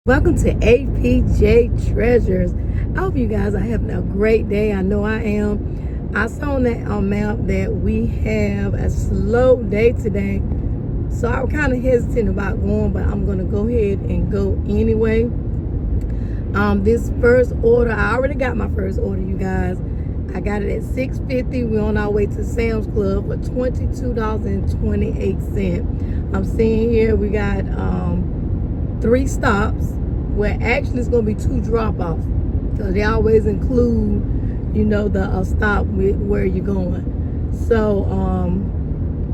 Welcome to APJ Treasures. I hope you guys are having a great day. I know I am. I saw on that map that we have a slow day today. So I'm kind of hesitant about going, but I'm going to go ahead and go anyway. This first order, I already got my first order, you guys. I got it at $6.50. We're on our way to Sam's Club for $22.28. I'm seeing here we got 3 stops. Where actually it's going to be 2 drop-offs. So they always include, you know, the stop with where you're going. So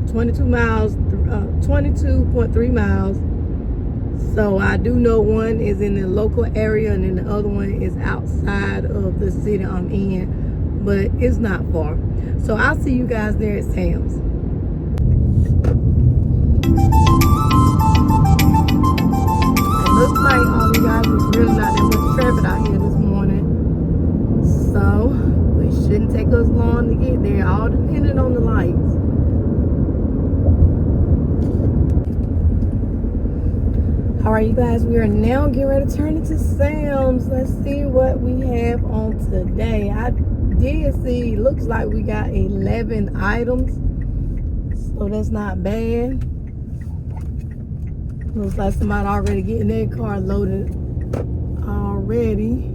22.3 miles. So I do know one is in the local area and then the other one is outside of the city I'm in. But it's not far. So I'll see you guys there at Sam's. Looks like you guys, it's really not that much traffic out here this morning, so it shouldn't take us long to get there, all depending on the lights. All right, you guys, we are now getting ready to turn into Sam's. Let's see what we have on today. I did see, looks like we got 11 items, so that's not bad. Looks like somebody already getting their car loaded already.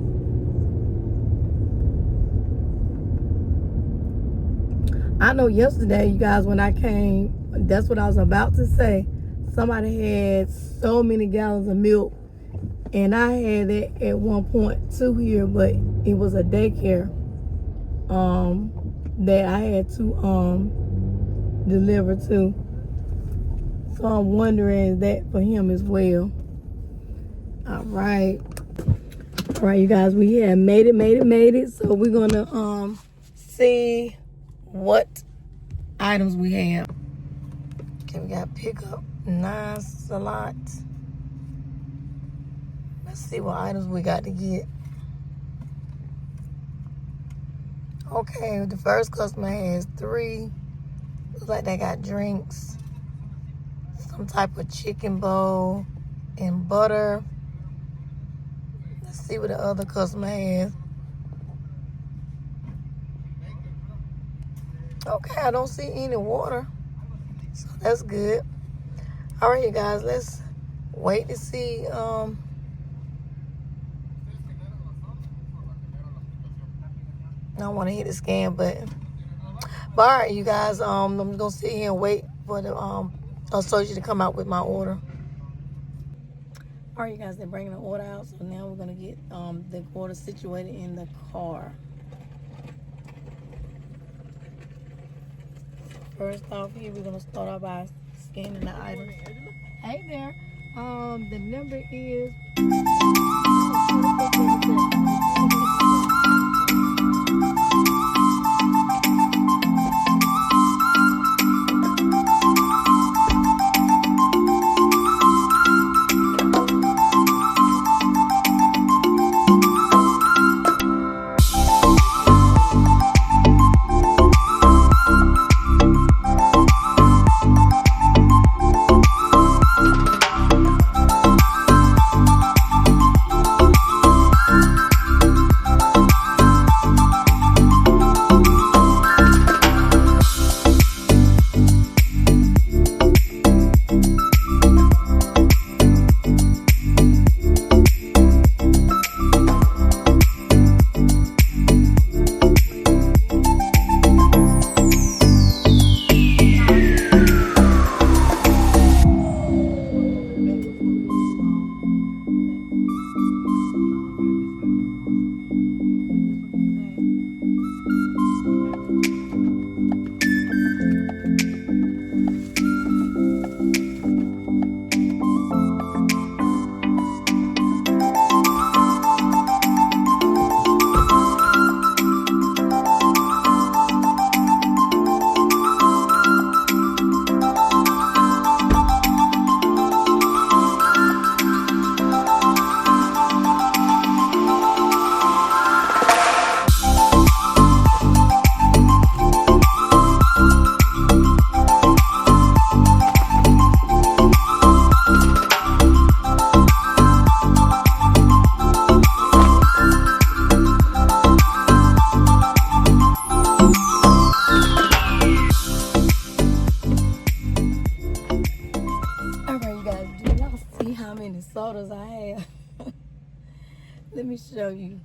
I know yesterday, you guys, when I came, that's what I was about to say. Somebody had so many gallons of milk, and I had it at one point too here, but it was a daycare that I had to deliver to. So I'm wondering that for him as well. All right, you guys, we have made it. So we're gonna see what items we have. Okay, we got pickup, nice a lot. Let's see what items we got to get. Okay, the first customer has 3. Looks like they got drinks. Some type of chicken bowl and butter. Let's see what the other customer has. Okay, I don't see any water, so that's good. All right, you guys, let's wait to see. I don't want to hit the scan button. But all right, you guys, I'm gonna sit here and wait for the associate to come out with my order. All right, you guys, they're bringing the order out, so now we're gonna get the order situated in the car. First off here, we're gonna start off by scanning the items. Hey there, the number is sodas I have. Let me show you.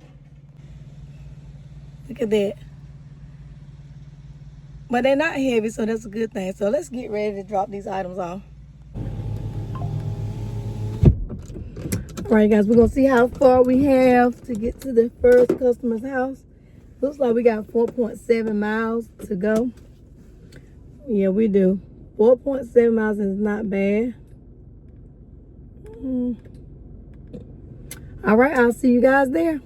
Look at that. But they're not heavy, so that's a good thing. So let's get ready to drop these items off. All right, guys, we're going to see how far we have to get to the first customer's house. Looks like we got 4.7 miles to go. Yeah, we do. 4.7 miles is not bad. All right, I'll see you guys there.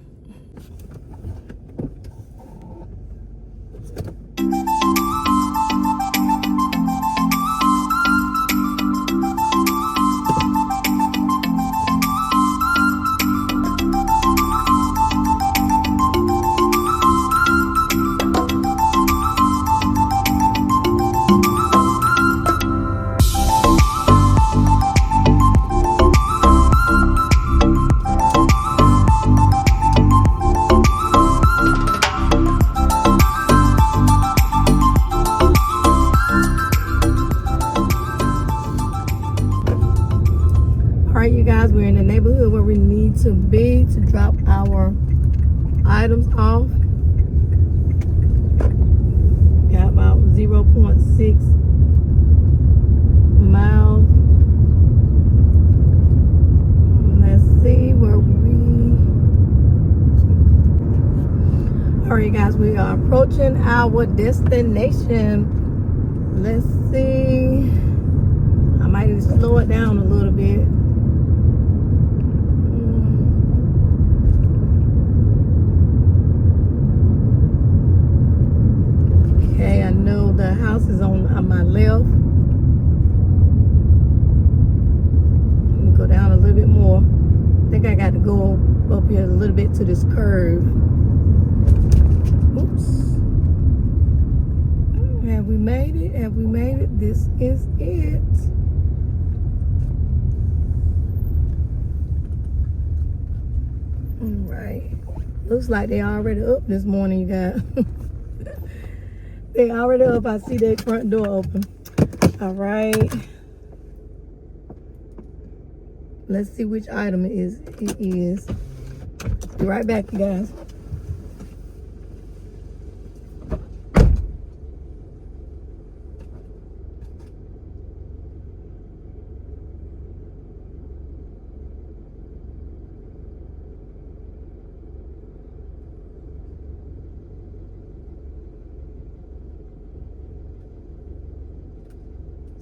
Alright, you guys, we're in the neighborhood where we need to be to drop our items off. Got about 0.6 miles. Let's see where Alright, guys, we are approaching our destination. Let's see. I might need to slow it down a little bit. Okay, I know the house is on my left. Let me go down a little bit more. I think I got to go up here a little bit to this curve. Oops. Have we made it? Have we made it? This is it. All right. Looks like they already up this morning, you guys. They already up. I see their front door open. All right. Let's see which item it is. Be right back, you guys.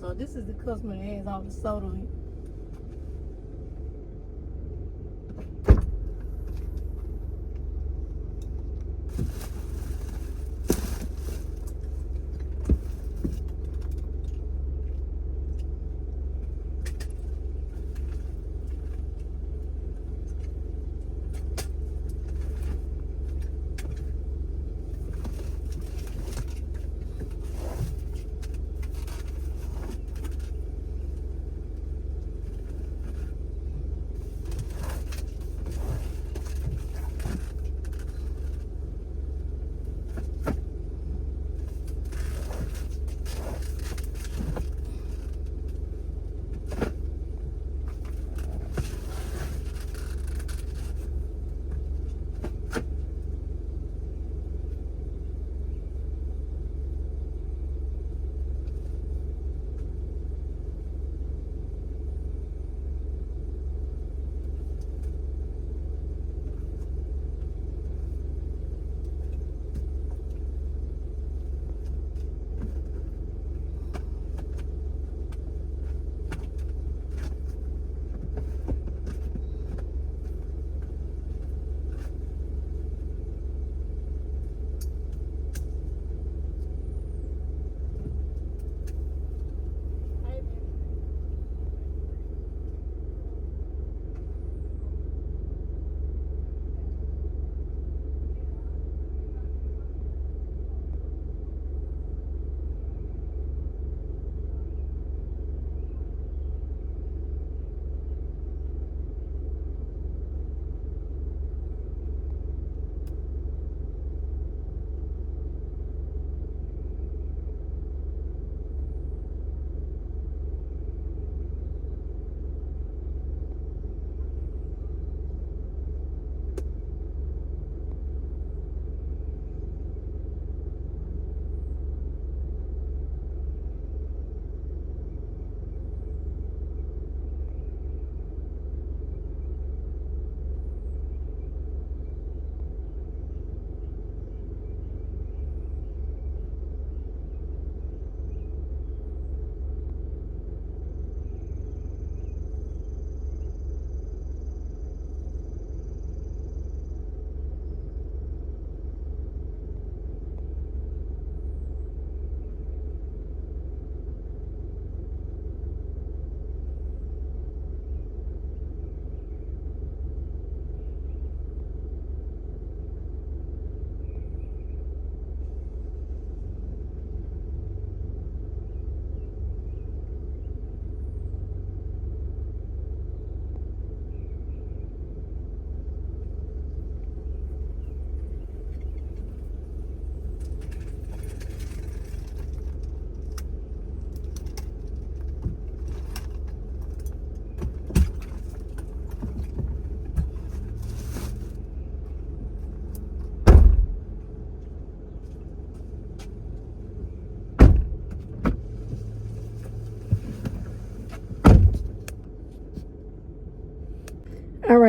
So this is the customer that has all the soda.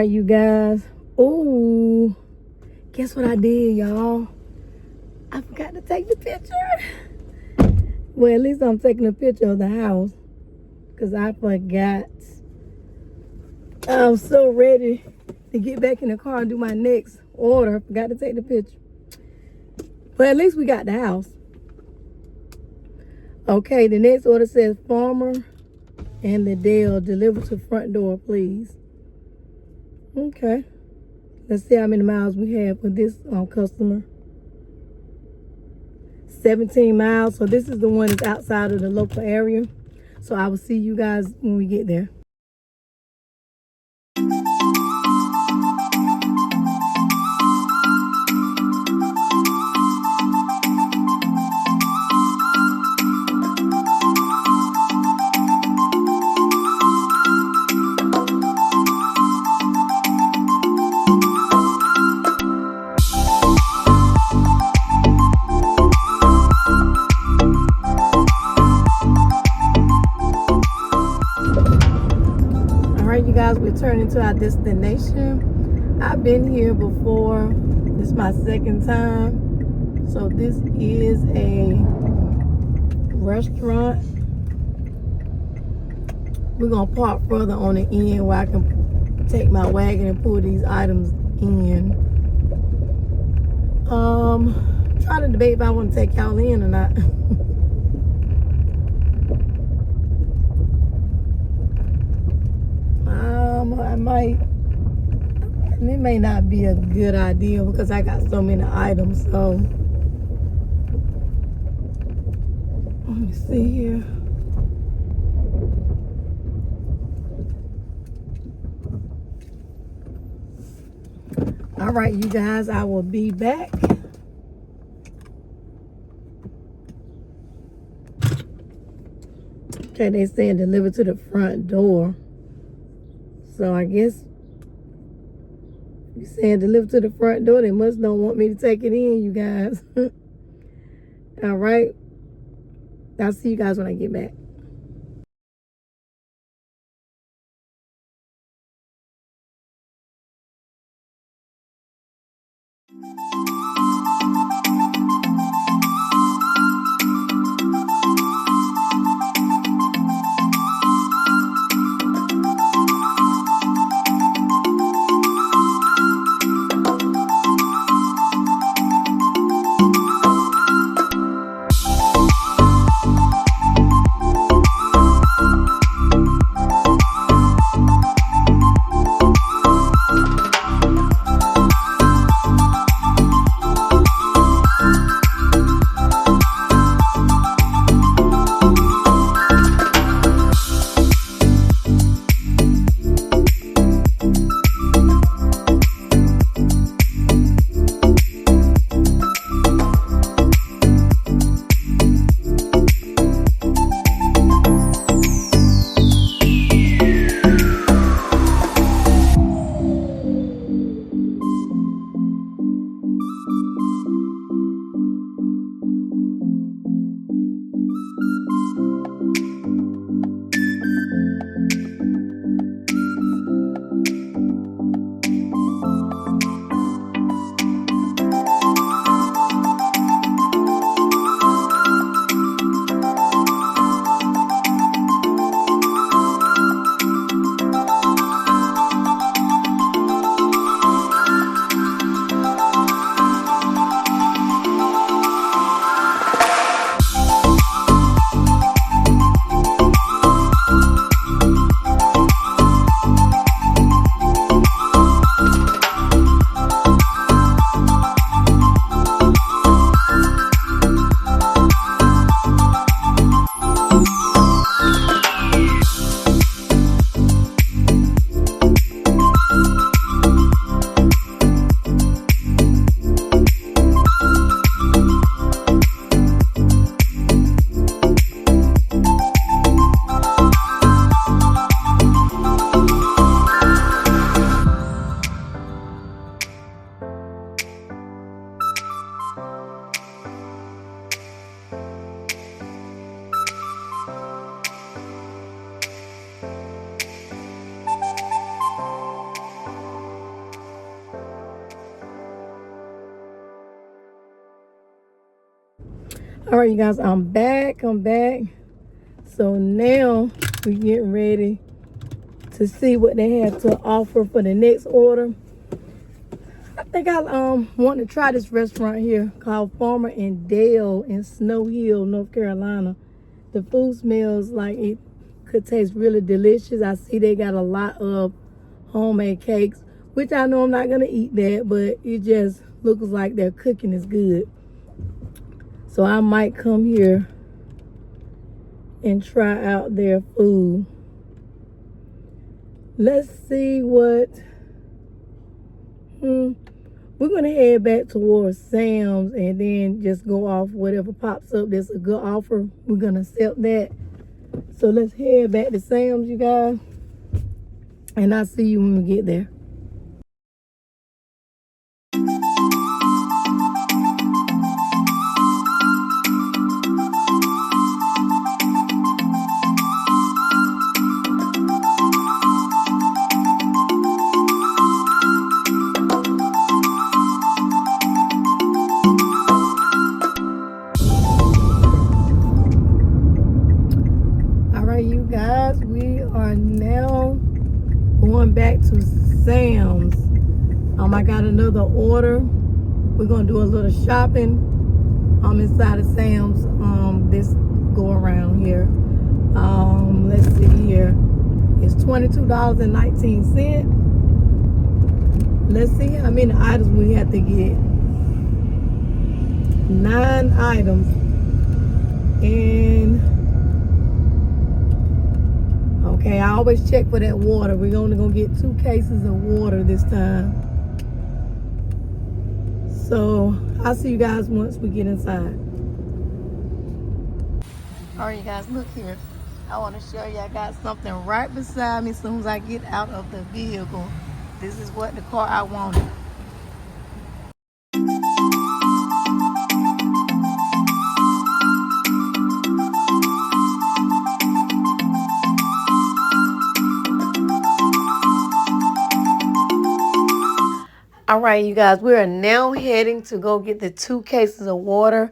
right, you guys. Oh, guess what I did, y'all? I forgot to take the picture. Well, at least I'm taking a picture of the house because I forgot. I'm so ready to get back in the car and do my next order. Forgot to take the picture. But at least we got the house. Okay, the next order says Farmer and Liddell deliver to front door, please. Okay. Let's see how many miles we have with this customer. 17 miles. So this is the one that's outside of the local area. So I will see you guys when we get there. You guys, we're turning to our destination. I've been here before. This is my second time. So this is a restaurant. We're gonna park further on the end where I can take my wagon and pull these items in. Trying to debate if I want to take y'all in or not. I might. It may not be a good idea because I got so many items. So let me see here. All right, you guys, I will be back. Okay, they saying deliver to the front door. So I guess you saying deliver to the front door, they must don't want me to take it in, you guys. All right. I'll see you guys when I get back. All right, you guys, I'm back. So now we getting ready to see what they have to offer for the next order. I think I want to try this restaurant here called Farmer and Dale in Snow Hill, North Carolina. The food smells like it could taste really delicious. I see they got a lot of homemade cakes, which I know I'm not gonna eat that, but it just looks like their cooking is good. So I might come here and try out their food. Let's see what we're gonna head back towards Sam's and then just go off whatever pops up that's a good offer. We're gonna accept that. So let's head back to Sam's, you guys, and I'll see you when we get there. You guys, we are now going back to Sam's. I got another order. We're gonna do a little shopping inside of Sam's this go around here. Let's see here. It's $22.19. Let's see how many items we have to get. 9 items. And okay, I always check for that water. We're only gonna get 2 cases of water this time. So I'll see you guys once we get inside. All right, you guys, look here. I want to show you I got something right beside me as soon as I get out of the vehicle. This is what the car I wanted. All right, you guys, we are now heading to go get the 2 cases of water.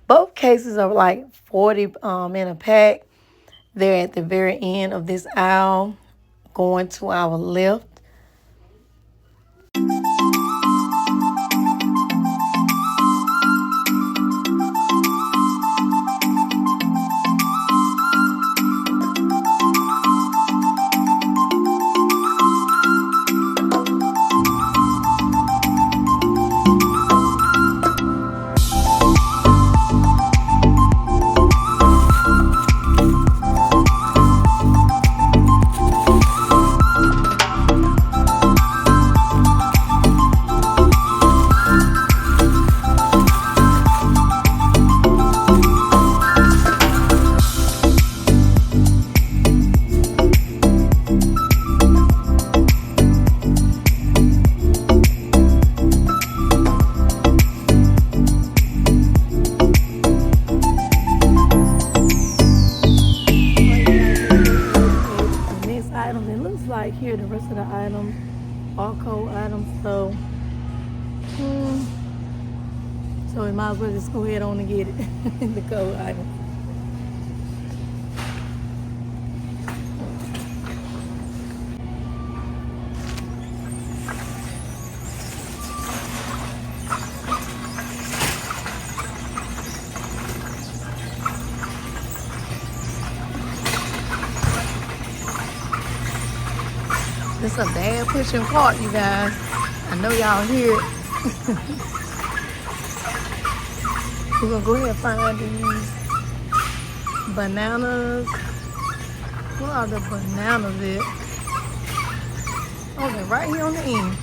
Both cases are like 40 in a pack. They're at the very end of this aisle, going to our left. Here the rest of the items are cold items, so we might as well just go ahead on and get it. The cold items. It's a bad pushing cart, you guys. I know y'all hear it. We're gonna go ahead and find these bananas. Where are the bananas at? Oh, they're right here on the end.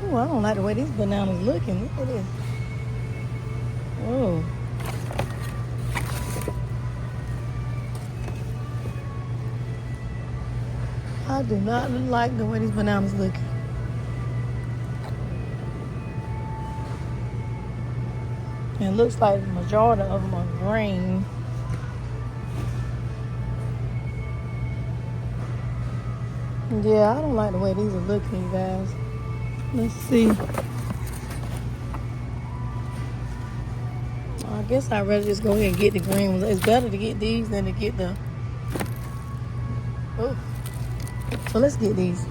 Oh, I don't like the way these bananas looking. Look at this. Oh. I do not like the way these bananas looking. And it looks like the majority of them are green. Yeah, I don't like the way these are looking, you guys. Let's see. I guess I'd rather just go ahead and get the green ones. It's better to get these than to get the... Oh. So let's get these.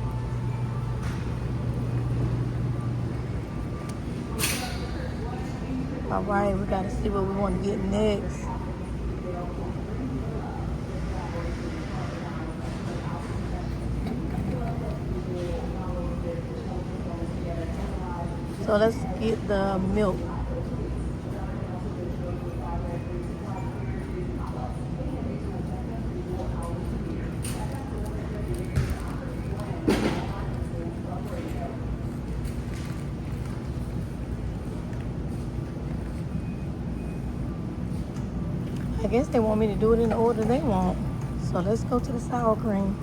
All right, we got to see what we want to get next. So let's get the milk. I guess they want me to do it in the order they want. So let's go to the sour cream.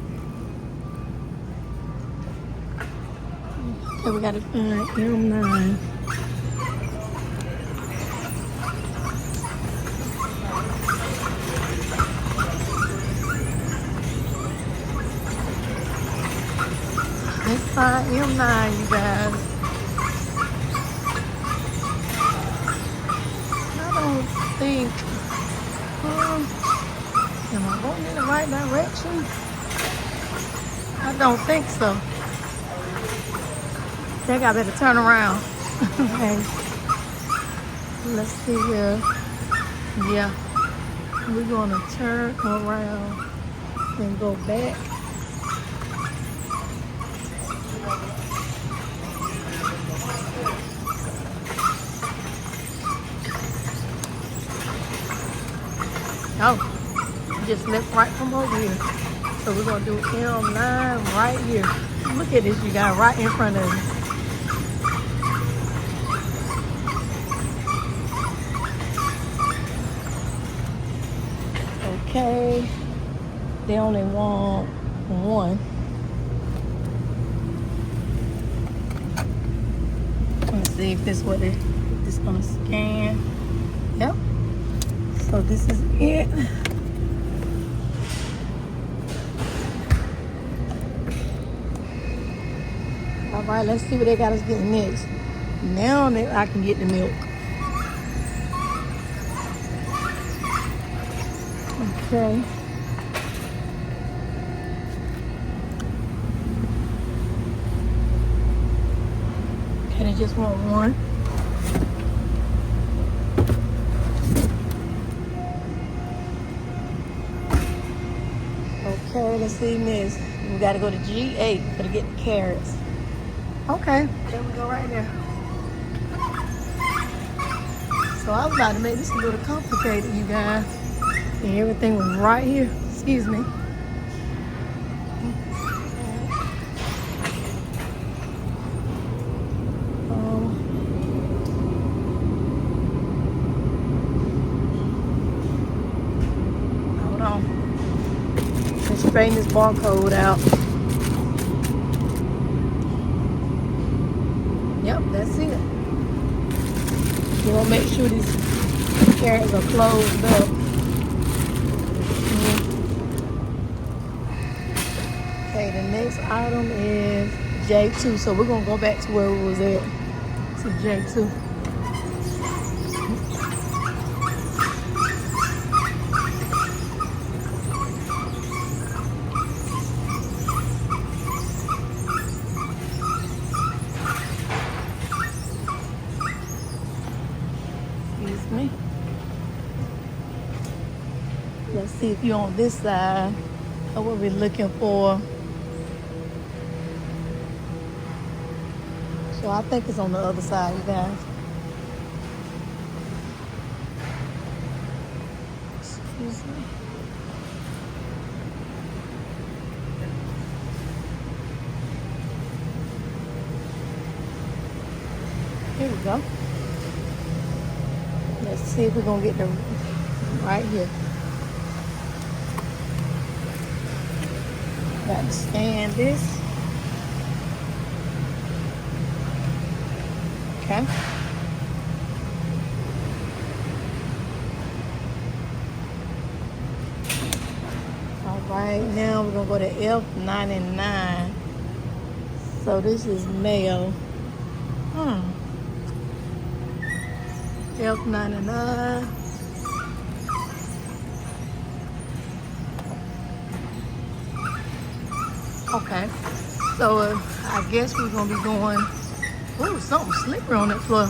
Okay, we got to find M9. Let's find M9, you guys. I don't think... am I going in the right direction? I don't think so. I think I better turn around. Okay. Let's see here. Yeah. We're going to turn around and go back. Oh, just left right from over here. So we're going to do M9 right here. Look at this, you guys, right in front of us. Okay, they only want one. Let's see if this is what it's gonna scan. Yep. So this is it. All right, let's see what they got us getting next. Now I can get the milk. Okay. Okay, they just want one. Okay, let's see this. We gotta go to G8 to get the carrots. Okay, there we go right there. So I was about to make this a little complicated, you guys. And everything was right here. Excuse me. Hold on. Let's straighten this barcode out. Yep, that's it. You want to make sure these carrots are closed up. Okay, the next item is J2. So we're going to go back to where we was at. To J2. Excuse me. Let's see if you're on this side. What we're looking for. So I think it's on the other side, you guys. Excuse me. Here we go. Let's see if we're gonna get them right here. Got to scan this. Okay. Right now we're gonna go to F99. So this is mayo. F99. Okay. So I guess we're gonna be going. Oh, something slippery on that floor.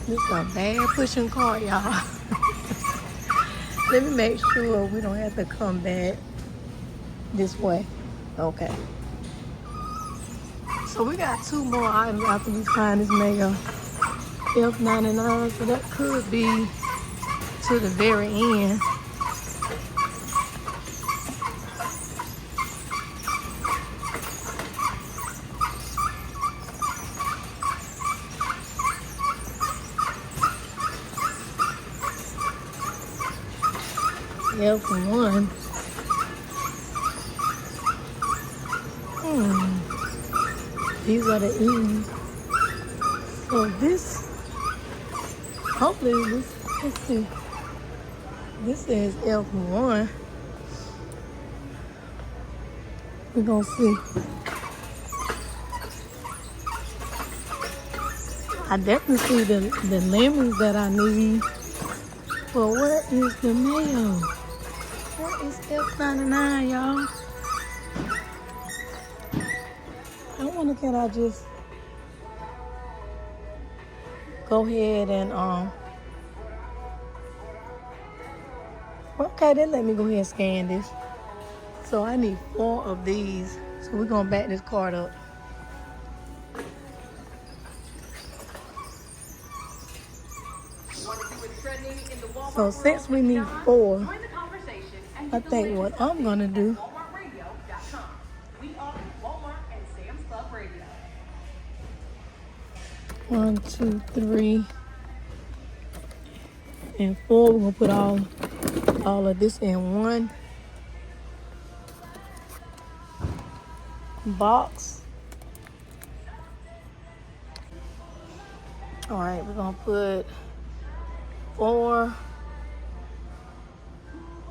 This is a bad pushing car, y'all. Let me make sure we don't have to come back this way. Okay. So we got 2 more items after we find this mayo. F99, so that could be to the very end. F1. These are the E's. So this, hopefully this, let's see. This says F1. We're gonna see. I definitely see the lemons that I need. But where is the mayo? Where is F99, y'all? I wonder, can I just go ahead and okay, then let me go ahead and scan this. So I need 4 of these. So we're gonna back this card up. So since we need 4, I think what I'm gonna do, one, 2, 3, and 4. We're gonna put all of this in one box. All right, we're gonna put 4.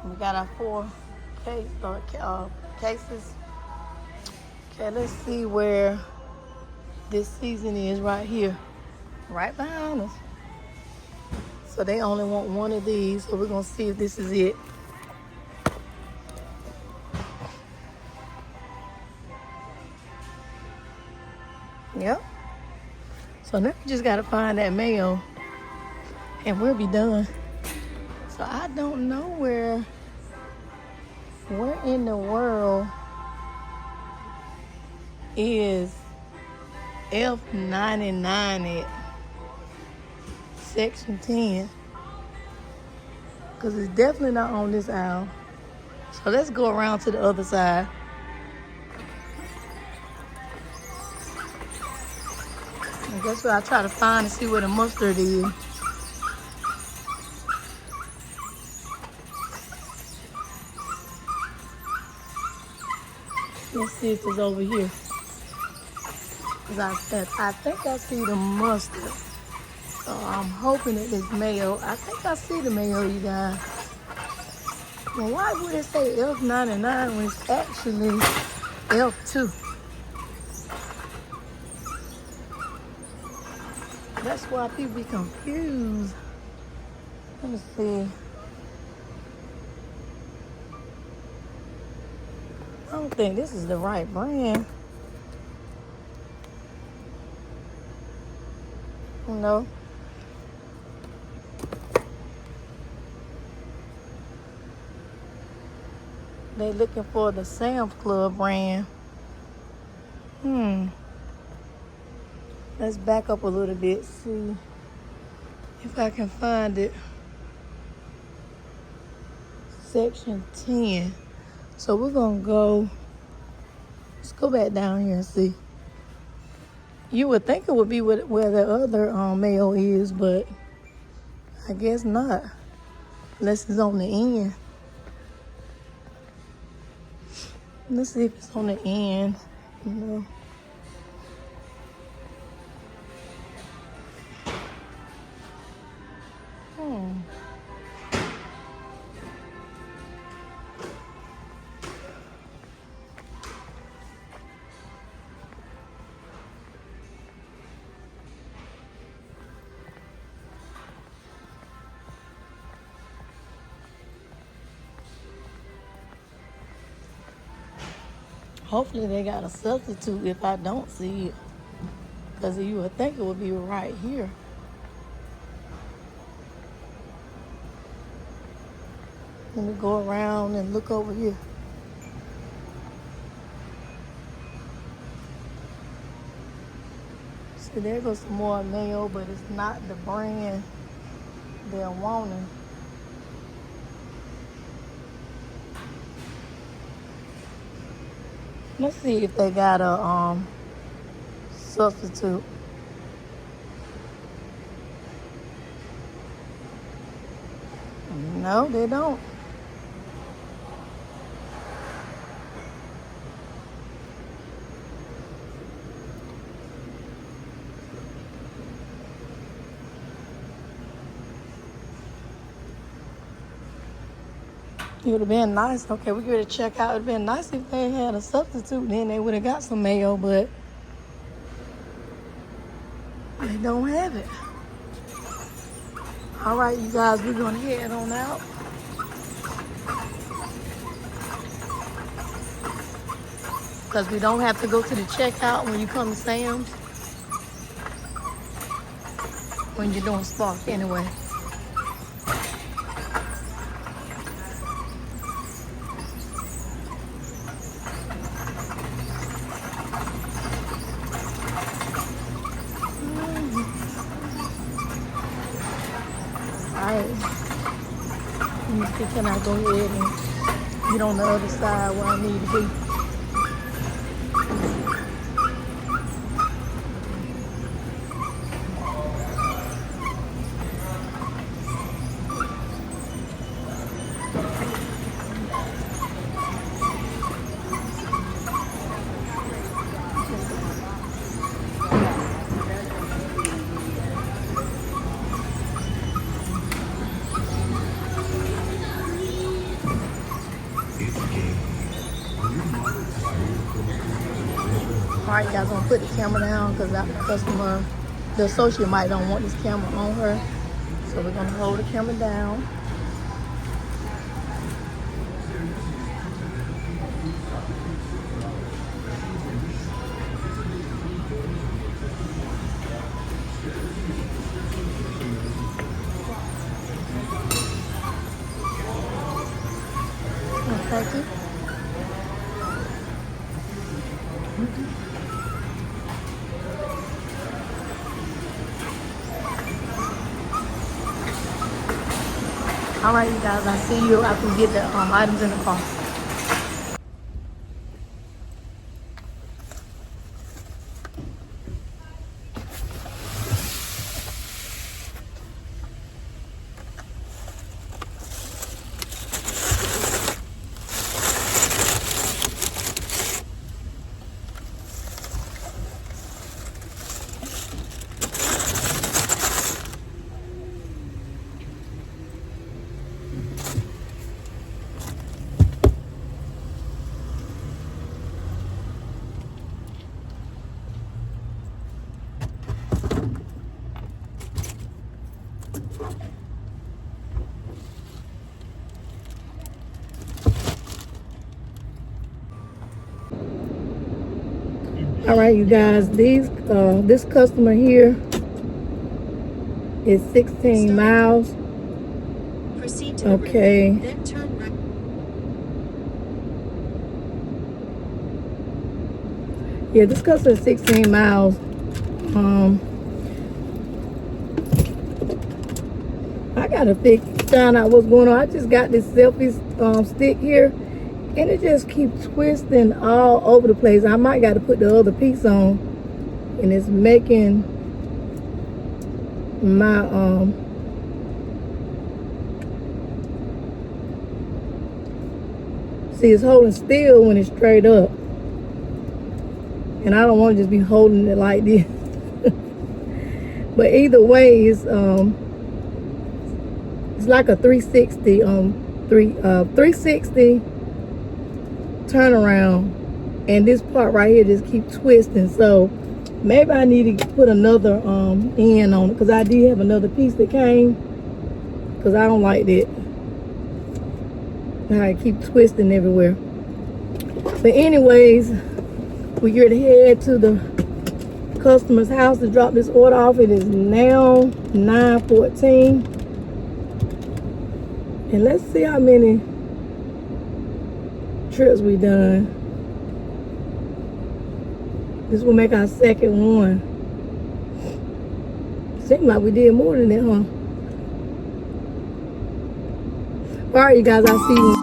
We got our 4 cases. Okay, let's see where this season is. Right here, right behind us. So they only want 1 of these, so we're gonna see if this is it. Yep. So now we just gotta find that mayo and we'll be done. So I don't know where in the world is F99 at section 10, because it's definitely not on this aisle. So let's go around to the other side. I guess what I try to find and see where the mustard is. Let's see if it's over here. Cause I think I see the mustard. So I'm hoping it is mayo. I think I see the mayo, you guys. Well, why would it say F99 when it's actually F2? That's why people be confused. Let me see. I don't think this is the right brand. No. They looking for the Sam's Club brand. Let's back up a little bit, see if I can find it. Section 10. So we're gonna go, let's go back down here and see. You would think it would be where the other mail is, but I guess not. Unless it's on the end. Let's see if it's on the end. You know. Hopefully they got a substitute if I don't see it. Because you would think it would be right here. Let me go around and look over here. See, there goes some more mayo, but it's not the brand they're wanting. Let's see if they got a substitute. No, they don't. It would have been nice. Okay, we could check out. It would have been nice if they had a substitute. Then they would have got some mayo, but they don't have it. All right, you guys, we're going to head on out. Because we don't have to go to the checkout when you come to Sam's. When you're doing Spark anyway. Alright. Let me see, can I go ahead and get on the other side where I need to be? Alright, guys, I'm gonna put the camera down because the customer, the associate might don't want this camera on her. So we're gonna hold the camera down. Thank you. All right, you guys, I'll see you after we get the items in the car. All right, you guys, this customer here is 16 miles. Proceed to okay. Right, then turn right. Yeah, this customer is 16 miles. I gotta find out what's going on. I just got this selfie stick here. And it just keeps twisting all over the place. I might got to put the other piece on. and it's making my see, it's holding still when it's straight up, and I don't want to just be holding it like this. But either way, it's like a 360 360 turnaround, and this part right here just keep twisting. So maybe I need to put another end on it, because I did have another piece that came, because I don't like that how it keep twisting everywhere. But anyways, we get to head to the customer's house to drop this order off. It is now 9:14, and let's see how many trips we done. This will make our second one. Seems like we did more than that, huh? All right, you guys, I'll see you.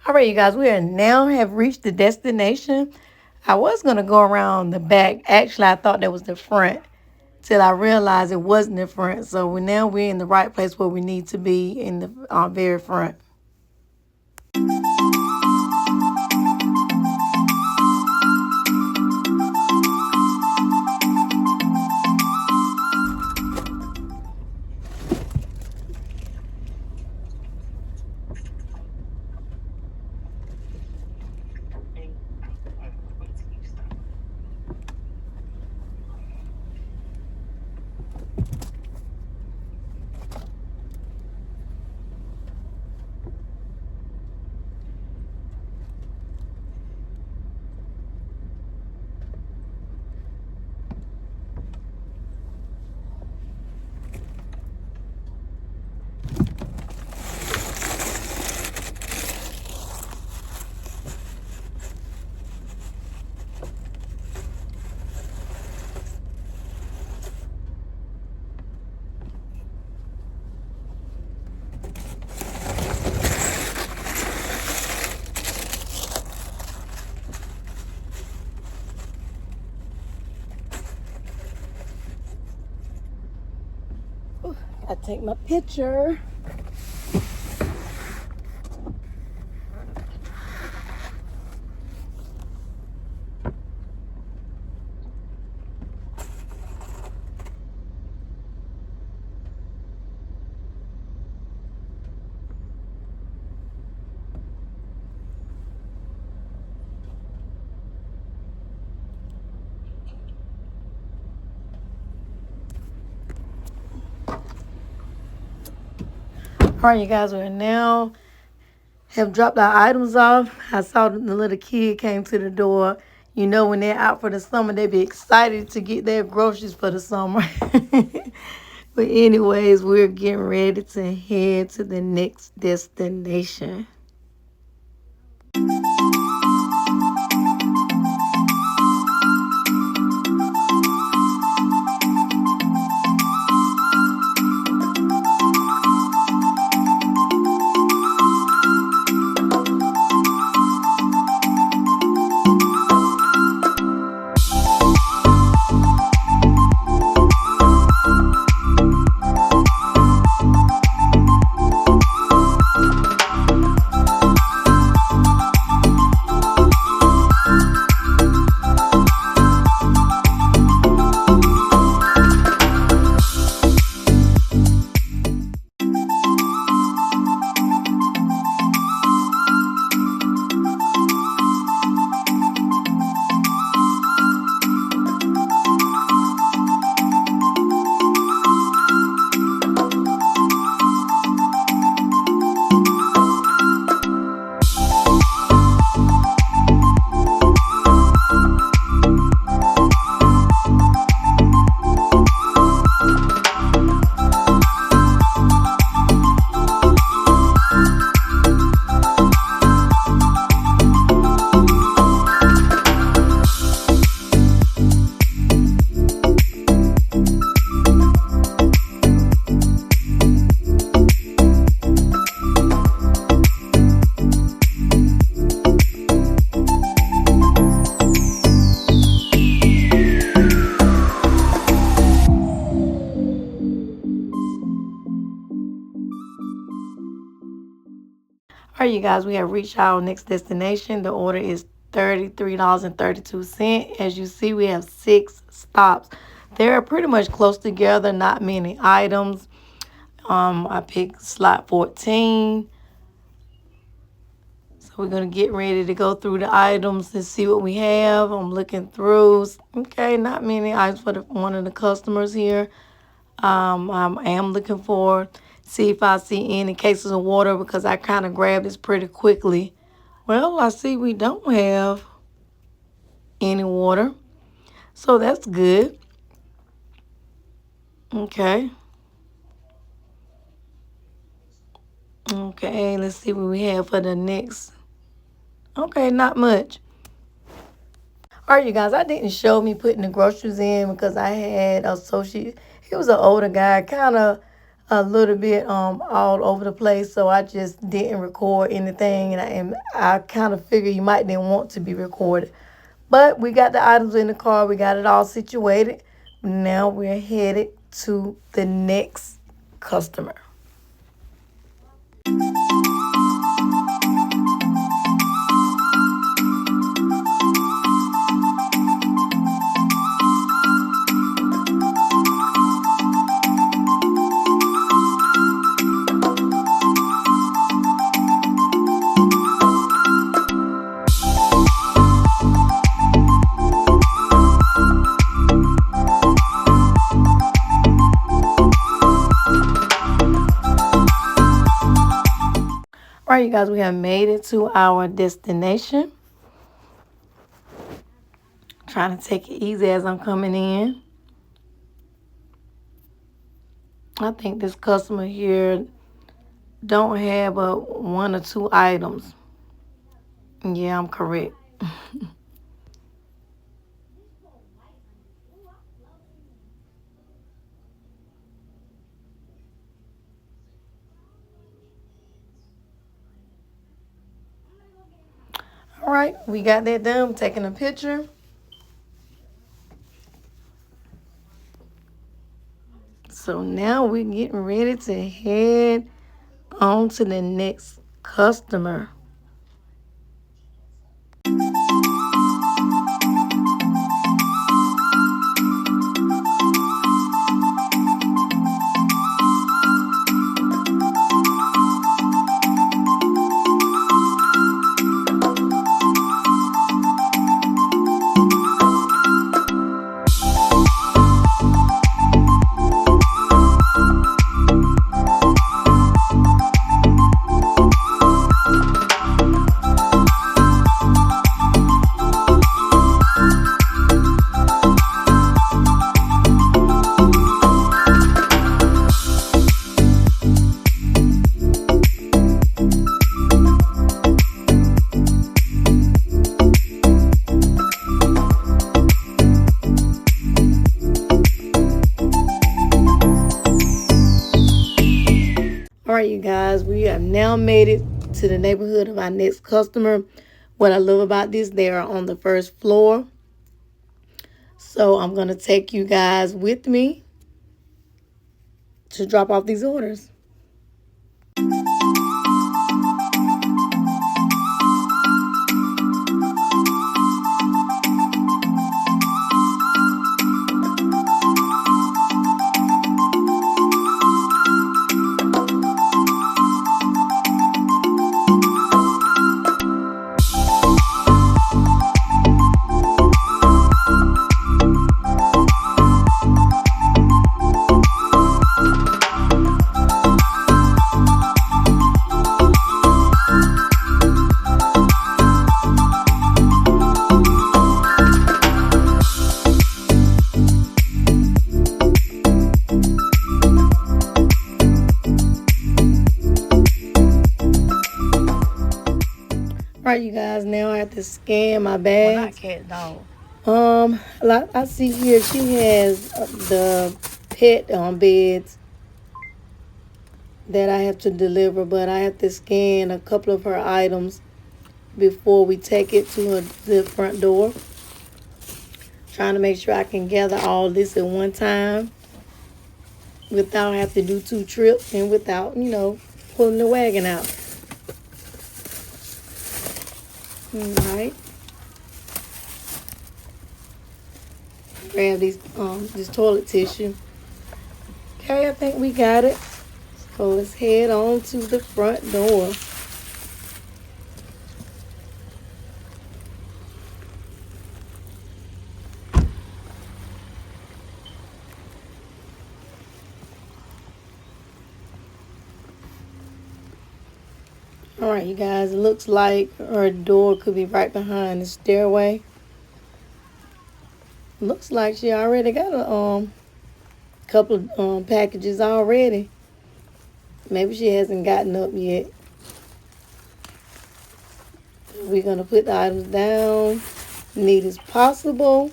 All right, you guys, we are now have reached the destination. I was going to go around the back. Actually, I thought that was the front till I realized it wasn't the front. So we're in the right place where we need to be, in the very front. I take my picture. All right, you guys, we now have dropped our items off. I saw the little kid came to the door. You know, when they're out for the summer, they be excited to get their groceries for the summer. But anyways, we're getting ready to head to the next destination. All right, you guys, we have reached our next destination. The order is $33.32. As you see, we have 6 stops. They're pretty much close together, not many items. I picked slot 14. So we're going to get ready to go through the items and see what we have. I'm looking through. Okay, not many items for one of the customers here. I am looking for, see if I see any cases of water because I kind of grabbed this pretty quickly. Well, I see we don't have any water, so that's good. Okay. Okay, let's see what we have for the next. Okay, not much. All right, you guys, I didn't show me putting the groceries in because I had an associate. He was an older guy, kind of a little bit all over the place, so I just didn't record anything, and I kind of figured you might didn't want to be recorded. But we got the items in the car. We got it all situated. Now we're headed to the next customer. All right, you guys, we have made it to our destination. Trying to take it easy as I'm coming in. I think this customer here don't have but 1 or 2 items. Yeah, I'm correct. All right, we got that done. I'm taking a picture. So now we're getting ready to head on to the next customer. All right, you guys, we have now made it to the neighborhood of our next customer. What I love about this, they are on the first floor. So I'm going to take you guys with me to drop off these orders. All right, you guys, now I have to scan my bag. Well, not cat, dog. I see here she has the pet beds that I have to deliver, but I have to scan a couple of her items before we take it to the front door. Trying to make sure I can gather all this at one time without having to do 2 trips and without, pulling the wagon out. All right. Grab this toilet tissue. Okay, I think we got it. So let's head on to the front door. All right, you guys, it looks like our door could be right behind the stairway. Looks like she already got a couple of packages already. Maybe she hasn't gotten up yet. We're going to put the items down neat as possible.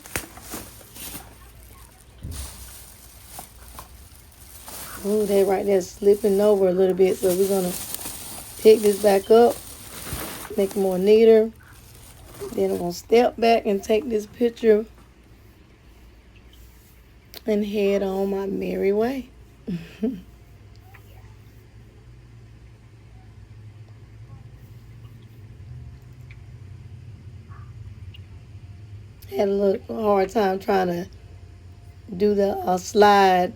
Ooh, that right there is slipping over a little bit, so we're going to pick this back up, make it more neater. Then I'm going to step back and take this picture and head on my merry way. Had a little hard time trying to do the slide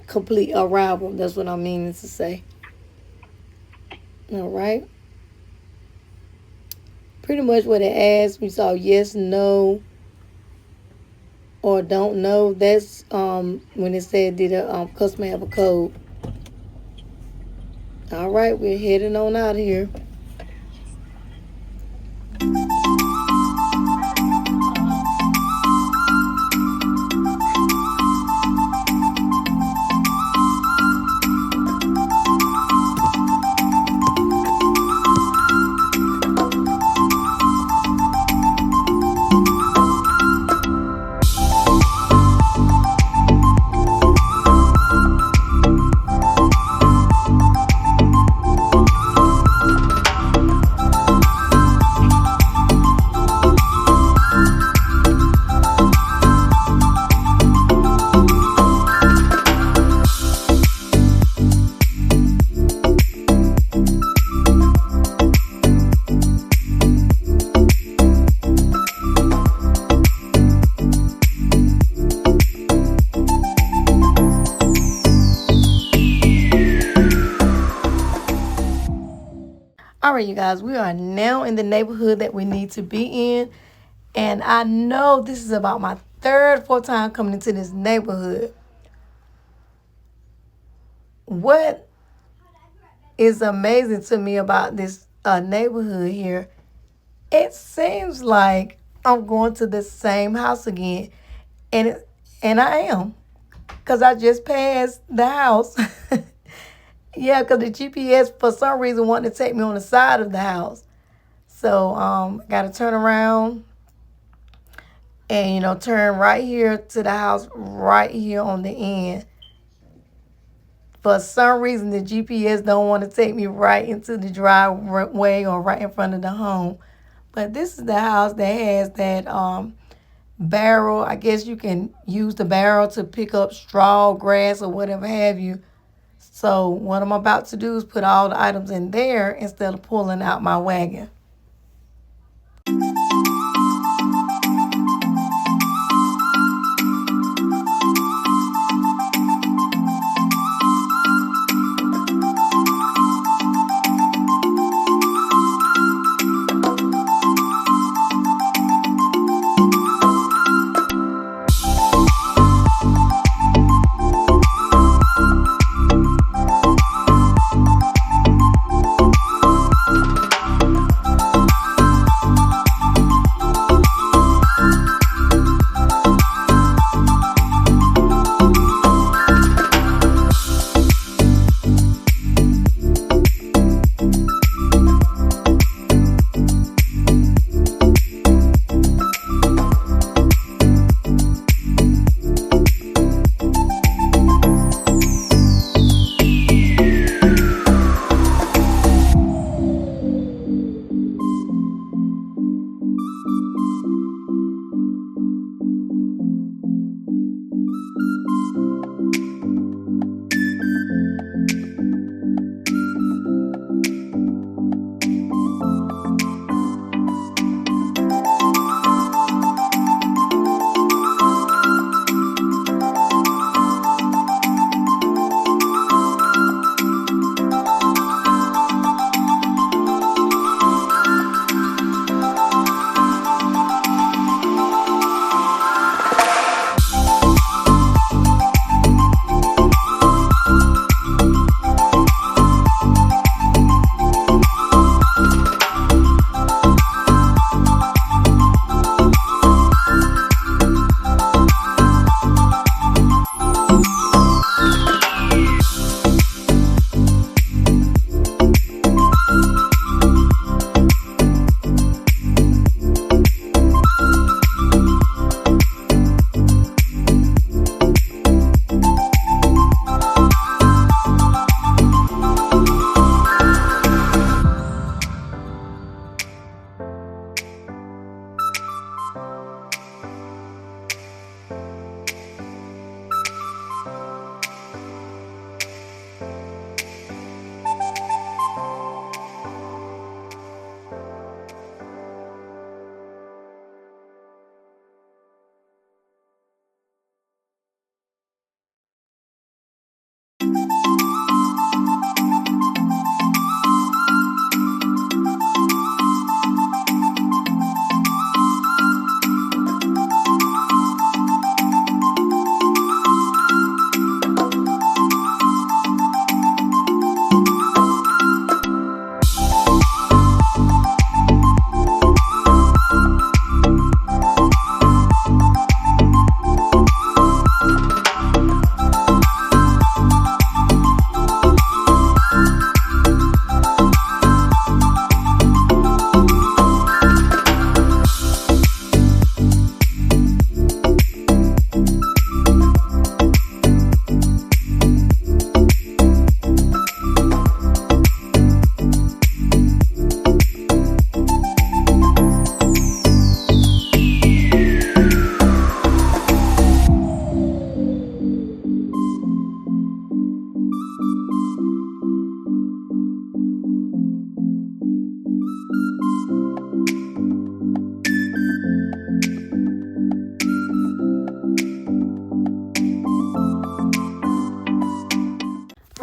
complete arrival. That's what I'm meaning to say. All right. Pretty much what it asks, we saw yes, no, or don't know. That's when it said did a customer have a code. All right, we're heading on out of here. All right, you guys, we are now in the neighborhood that we need to be in. And I know this is about my third, fourth time coming into this neighborhood. What is amazing to me about this neighborhood here, it seems like I'm going to the same house again. And I am, because I just passed the house. Yeah, because the GPS, for some reason, wanted to take me on the side of the house. So, got to turn around and, turn right here to the house right here on the end. For some reason, the GPS don't want to take me right into the driveway or right in front of the home. But this is the house that has that barrel. I guess you can use the barrel to pick up straw, grass, or whatever have you. So what I'm about to do is put all the items in there instead of pulling out my wagon.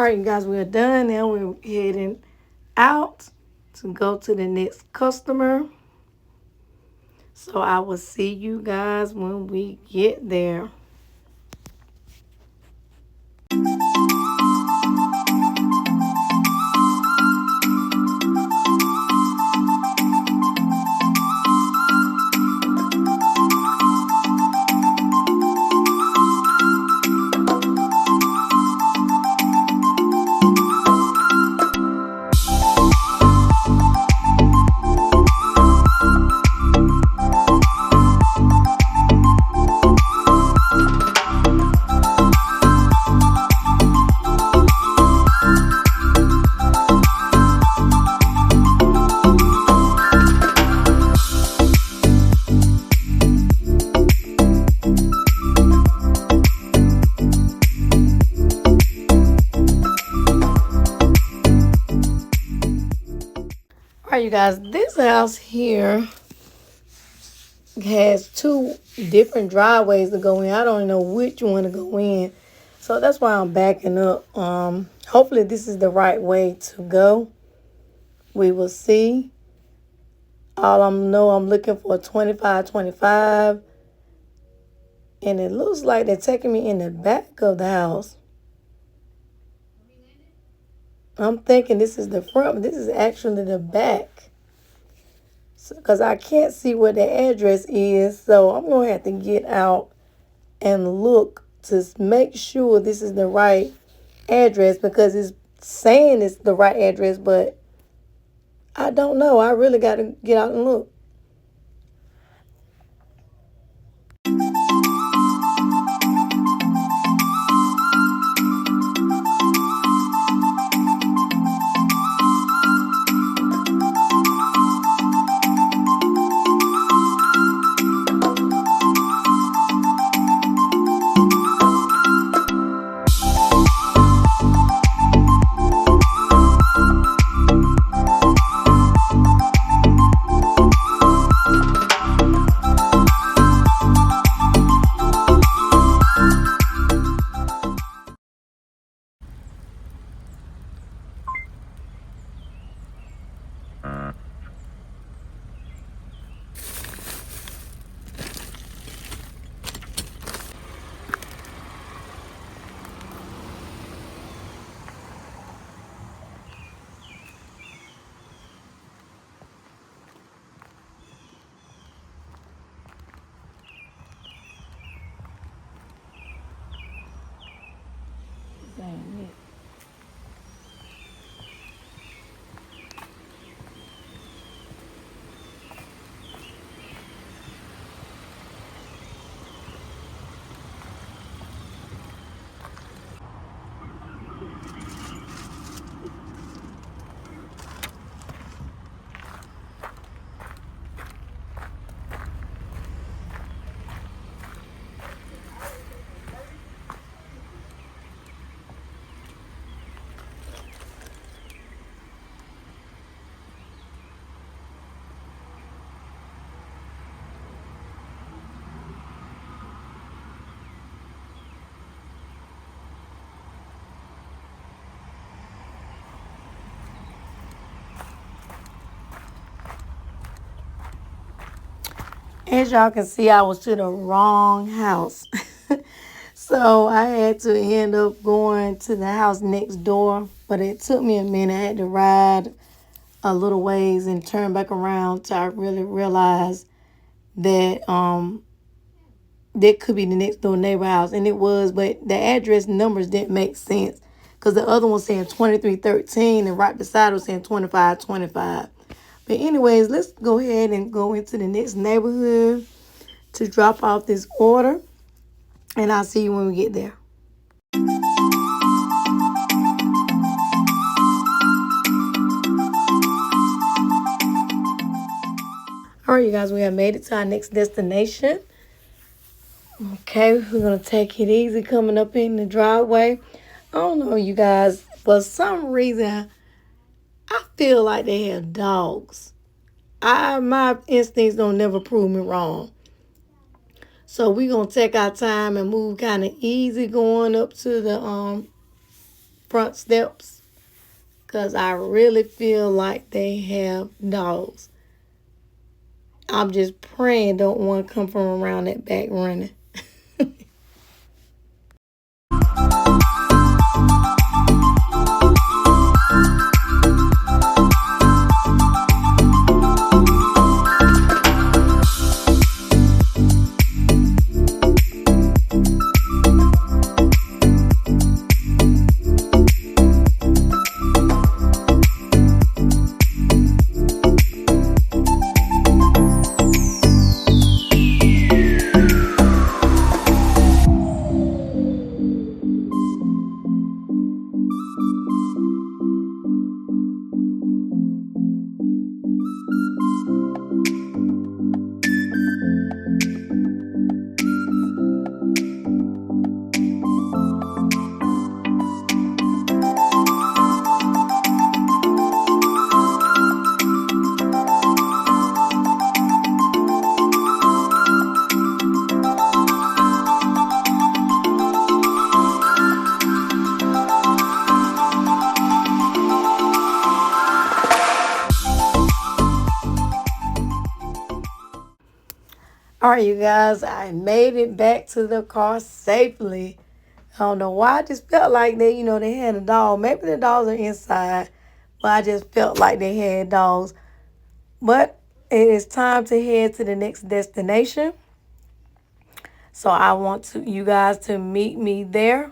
right, you guys, we're done. Now we're heading out to go to the next customer. So I will see you guys when we get there. All right, you guys, this house here has two different driveways to go in. I don't know which one to go in. So that's why I'm backing up. Hopefully this is the right way to go. We will see. All I know, I'm looking for 25. And it looks like they're taking me in the back of the house. I'm thinking this is the front, but this is actually the back. Because I can't see what the address is. So I'm going to have to get out and look to make sure this is the right address. Because it's saying it's the right address, but I don't know. I really got to get out and look. As y'all can see, I was to the wrong house. So I had to end up going to the house next door. But it took me a minute. I had to ride a little ways and turn back around till I really realized that that could be the next door neighbor house. And it was, but the address numbers didn't make sense. Because the other one saying 2313 and right beside it was saying 2525. But anyways, let's go ahead and go into the next neighborhood to drop off this order. And I'll see you when we get there. All right, you guys, we have made it to our next destination. Okay, we're going to take it easy coming up in the driveway. I don't know, you guys, for some reason, I feel like they have dogs. My instincts don't never prove me wrong. So we're going to take our time and move kind of easy going up to the front steps because I really feel like they have dogs. I'm just praying don't one come from around that back running. All right, you guys, I made it back to the car safely. I don't know why I just felt like they had a dog. Maybe the dogs are inside, but I just felt like they had dogs. But it is time to head to the next destination. So I want you guys to meet me there.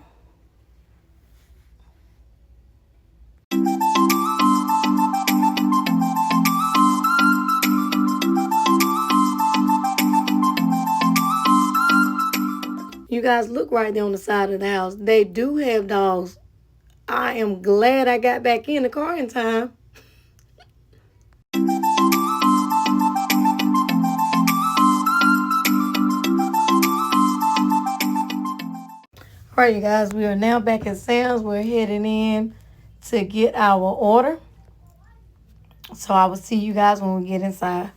You guys look right there on the side of the house. They do have dogs. I am glad I got back in the car in time. All right, you guys, we are now back at Sam's. We're heading in to get our order. So I will see you guys when we get inside.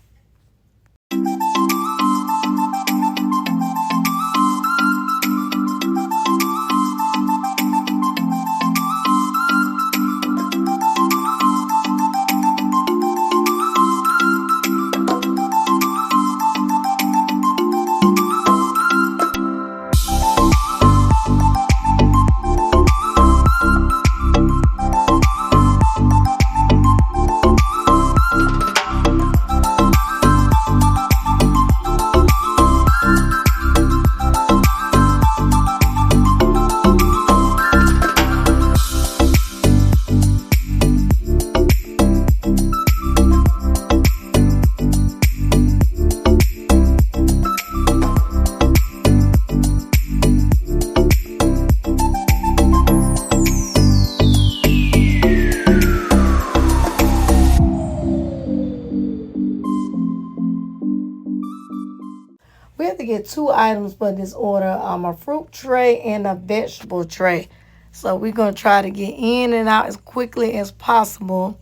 We have to get 2 items for this order, a fruit tray and a vegetable tray. So we're going to try to get in and out as quickly as possible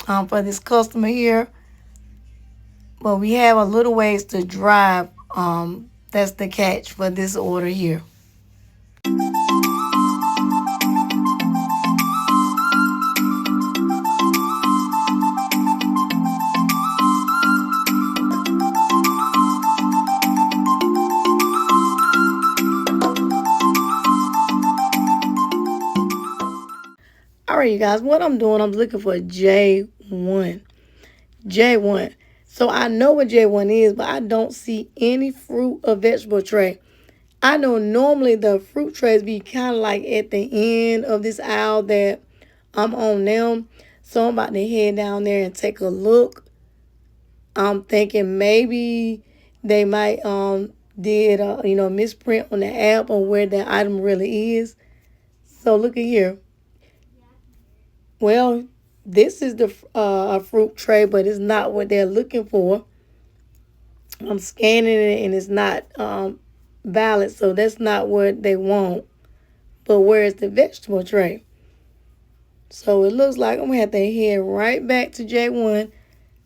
for this customer here. But we have a little ways to drive. That's the catch for this order here. All right, you guys, what I'm doing, I'm looking for J1. J1. So I know what J1 is, but I don't see any fruit or vegetable tray. I know normally the fruit trays be kind of like at the end of this aisle that I'm on now. So I'm about to head down there and take a look. I'm thinking maybe they might did a misprint on the app on where that item really is. So look at here. Well, this is the fruit tray, but it's not what they're looking for. I'm scanning it and it's not valid, so that's not what they want. But where's the vegetable tray? So it looks like I'm going to have to head right back to J1.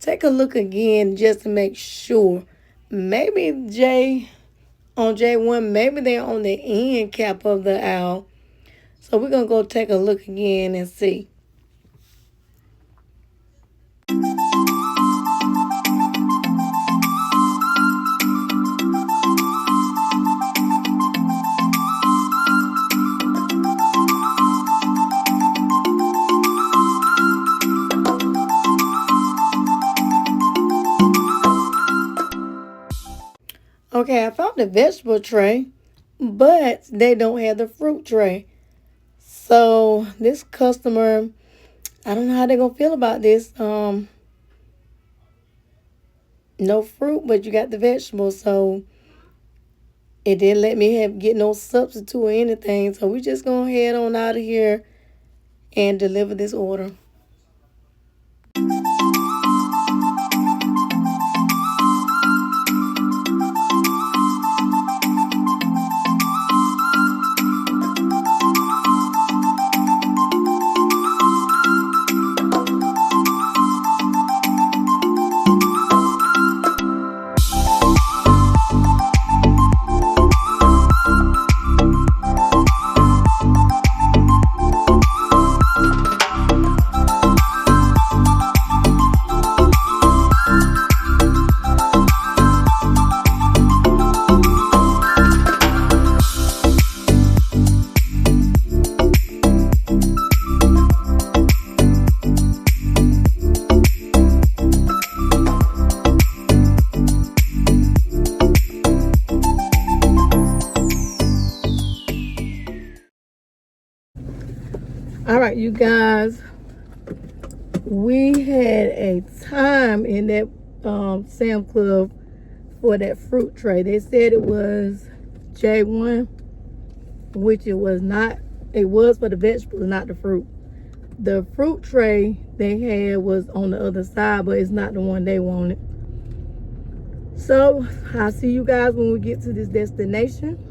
Take a look again just to make sure. Maybe on J1, maybe they're on the end cap of the aisle. So we're going to go take a look again and see. Okay, I found the vegetable tray, but they don't have the fruit tray. So this customer, I don't know how they're going to feel about this. No fruit, but you got the vegetables. So it didn't let me get no substitute or anything. So we just going to head on out of here and deliver this order. All right, you guys, we had a time in that Sam's Club for that fruit tray. They said it was J1, which it was not. It was for the vegetables, not the fruit. The fruit tray they had was on the other side, but it's not the one they wanted. So I'll see you guys when we get to this destination.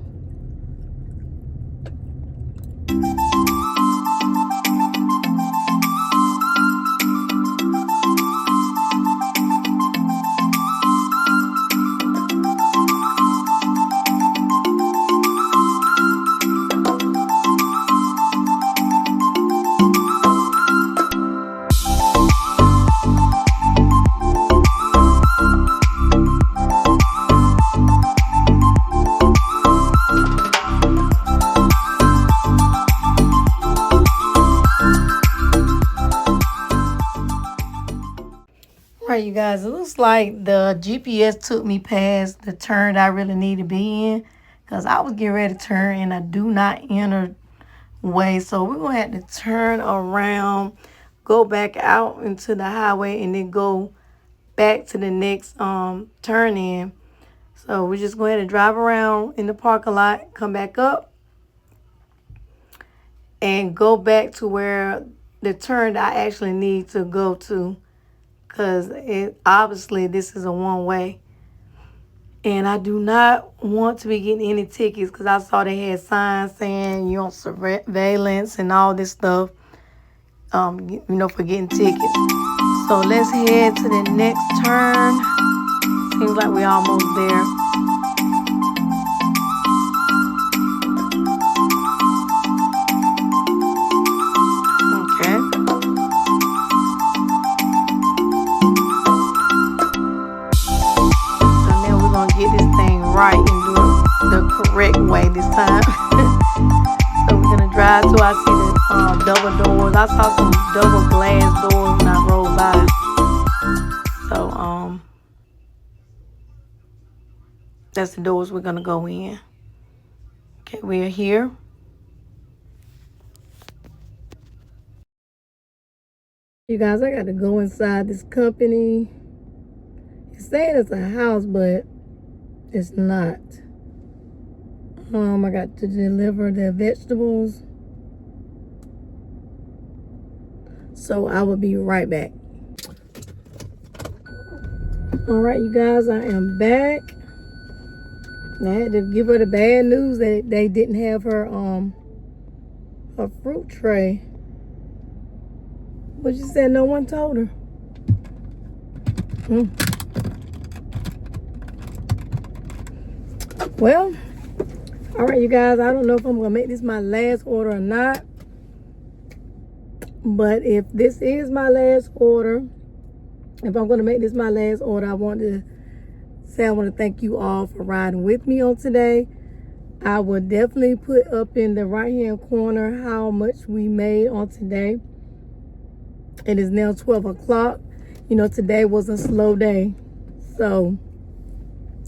Alright, you guys, it looks like the GPS took me past the turn I really need to be in, because I was getting ready to turn in a do not enter way. So we're going to have to turn around, go back out into the highway, and then go back to the next turn in. So we're just going to drive around in the parking lot, come back up, and go back to where the turn I actually need to go to. Because obviously this is a one-way. And I do not want to be getting any tickets, because I saw they had signs saying you're on surveillance and all this stuff, for getting tickets. So let's head to the next turn. Seems like we're almost there. Right, and do it the correct way this time. So we're gonna drive till I see the double doors. I saw some double glass doors when I rolled by. So that's the doors we're gonna go in. Okay, we're here. You guys, I got to go inside this company. It's saying it's a house, but it's not. I got to deliver the vegetables. So I will be right back. All right, you guys, I am back. I had to give her the bad news that they didn't have her fruit tray. But she said no one told her. Well, all right, you guys, I don't know if I'm going to make this my last order or not. But if this is my last order, if I'm going to make this my last order, I want to say I want to thank you all for riding with me on today. I will definitely put up in the right hand corner how much we made on today. It is now 12 o'clock. You know, today was a slow day, so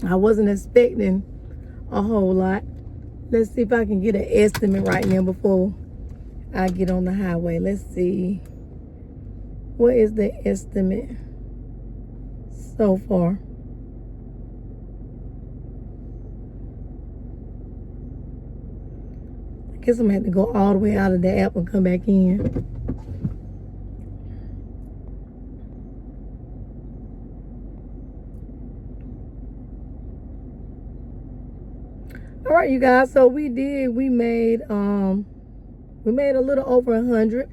I wasn't expecting a whole lot. Let's see if I can get an estimate right now before I get on the highway. Let's see. What is the estimate so far? I guess I'm gonna have to go all the way out of the app and come back in. All right, you guys, so we made a little over 100.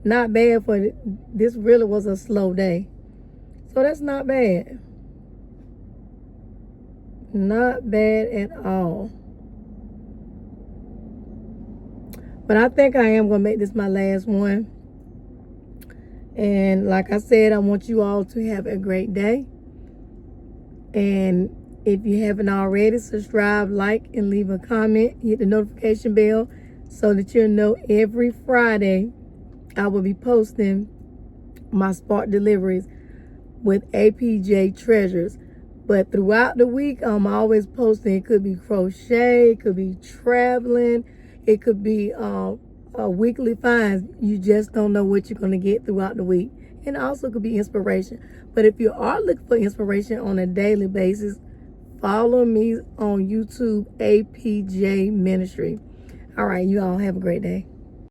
Not bad for this. Really was a slow day, so that's not bad. Not bad at all. But I think I am gonna make this my last one. And like I said, I want you all to have a great day. And if you haven't already, subscribe, like, and leave a comment. Hit the notification bell so that you'll know every Friday I will be posting my Spark deliveries with APJ Treasures. But throughout the week, I'm always posting. It could be crochet, it could be traveling, it could be weekly finds. You just don't know what you're going to get throughout the week. And also could be inspiration. But if you are looking for inspiration on a daily basis, follow me on YouTube, APJ Ministry. All right, you all have a great day.